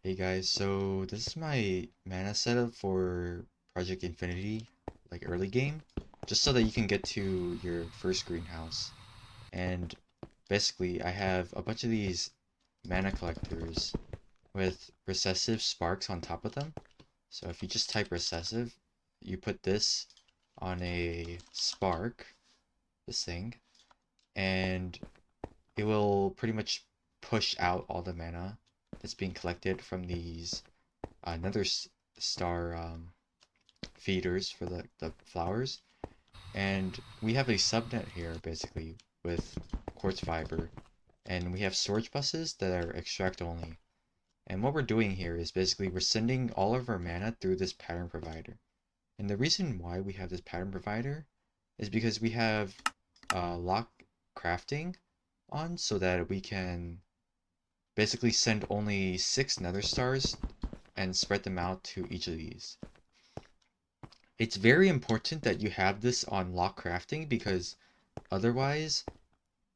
Hey guys, so this is my mana setup for Project Infinity, like early game, just so that you can get to your first greenhouse. And basically, I have a bunch of these mana collectors with recessive sparks on top of them. So if you just type recessive, you put this on a spark, this thing, and it will pretty much push out all the mana that's being collected from these another star feeders for the flowers. And we have a subnet here basically with quartz fiber. And we have storage buses that are extract only. And what we're doing here is basically we're sending all of our mana through this pattern provider. And the reason why we have this pattern provider is because we have lock crafting on so that we can basically send only 6 nether stars and spread them out to each of these. It's very important that you have this on lock crafting because otherwise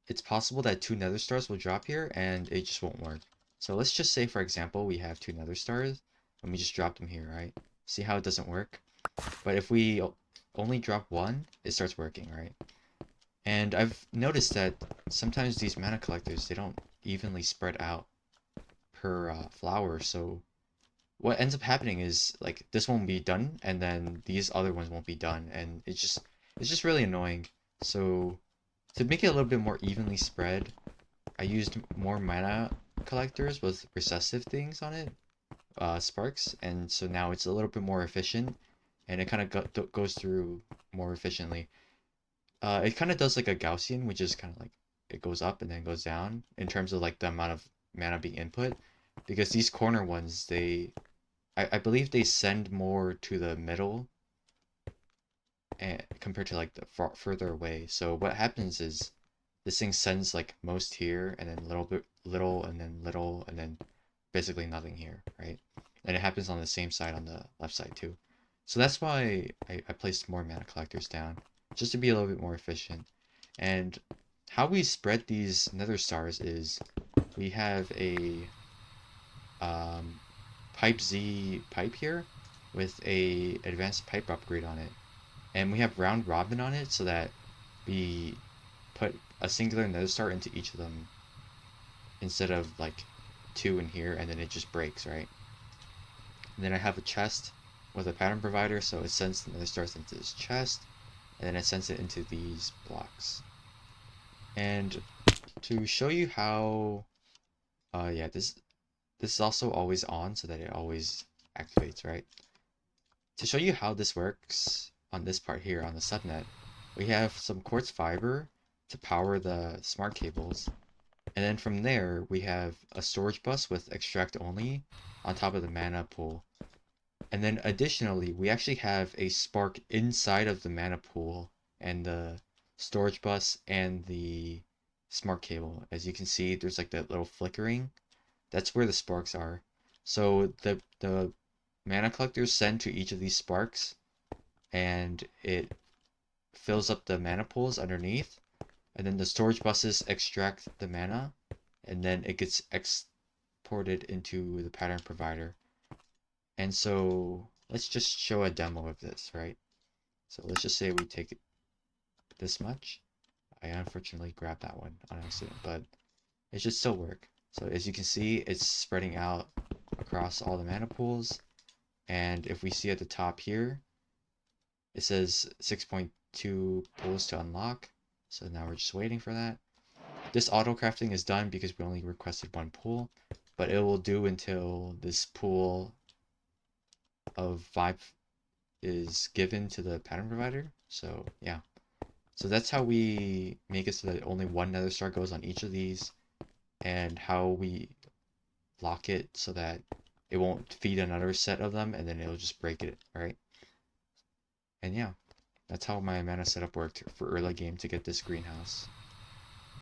it's possible that 2 nether stars will drop here and it just won't work. So let's just say for example we have 2 nether stars and we just drop them here, right? See how it doesn't work? But if we only drop one, it starts working, right? And I've noticed that sometimes these mana collectors, they don't evenly spread out per flower, so what ends up happening is like this won't be done and then these other ones won't be done, and it's just really annoying. So to make it a little bit more evenly spread, I used more mana collectors with recessive things on it, sparks, and so now it's a little bit more efficient and it kind of goes through more efficiently. It kind of does like a Gaussian, which is kind of like it goes up and then goes down in terms of like the amount of mana being input, because these corner ones, I believe they send more to the middle and compared to like the further away. So what happens is this thing sends like most here and then little bit little and then little and then basically nothing here, right? And it happens on the same side on the left side too. So that's why I placed more mana collectors down, just to be a little bit more efficient. And how we spread these nether stars is we have a um, pipe Z pipe here with a advanced pipe upgrade on it. And we have round robin on it so that we put a singular nether star into each of them instead of like two in here and then it just breaks, right? And then I have a chest with a pattern provider, so it sends the nether stars into this chest and then it sends it into these blocks. And to show you how yeah, this is also always on so that it always activates, right? To show you how this works on this part here on the subnet, we have some quartz fiber to power the smart cables. And then from there, we have a storage bus with extract only on top of the mana pool. And then additionally, we actually have a spark inside of the mana pool and the storage bus and the smart cable. As you can see, there's like that little flickering. That's where the sparks are. So the mana collectors send to each of these sparks and it fills up the mana pools underneath, and then the storage buses extract the mana, and then it gets exported into the pattern provider. And so let's just show a demo of this, right? So let's just say we take this much. I unfortunately grabbed that one on accident, but it should still work. So as you can see, it's spreading out across all the mana pools. And if we see at the top here, it says 6.2 pools to unlock. So now we're just waiting for that. This auto crafting is done because we only requested one pool, but it will do until this pool of 5 is given to the pattern provider. So yeah. So that's how we make it so that only one nether star goes on each of these, and how we lock it so that it won't feed another set of them and then it'll just break it, right? And yeah, that's how my mana setup worked for early game to get this greenhouse.